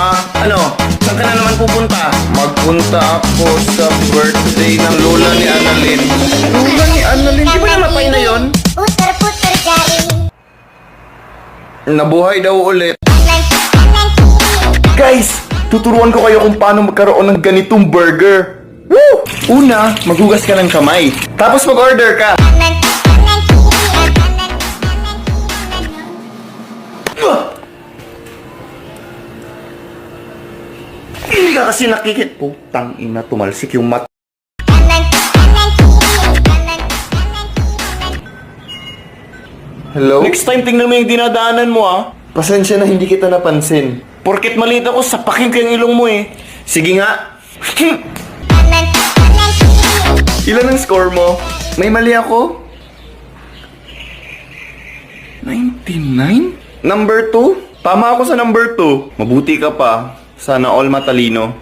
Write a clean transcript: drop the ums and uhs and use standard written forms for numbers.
Ma, ano? Saan ka na naman pupunta? Magpunta ako sa birthday ng lola ni Annalyn. Lola ni Annalyn? Di ba namatay na yon? Putar-putar jari. Nabuhay daw ulit. Guys, tuturuan ko kayo kung paano magkaroon ng ganitong burger. Woo! Una, maghugas ka ng kamay. Tapos mag-order ka. Hindi ka kasi nakikit. Putang ina, tumalsik yung mat. Hello? Next time, tingnan mo yung dinadaanan mo, ah. Pasensya na hindi kita napansin. Porket maliit ako, sapakin ko yung ilong mo, eh. Sige nga. Ilan ang score mo? May mali ako? 99? Number 2? Tama ako sa number 2. Mabuti ka pa. Sana all matalino.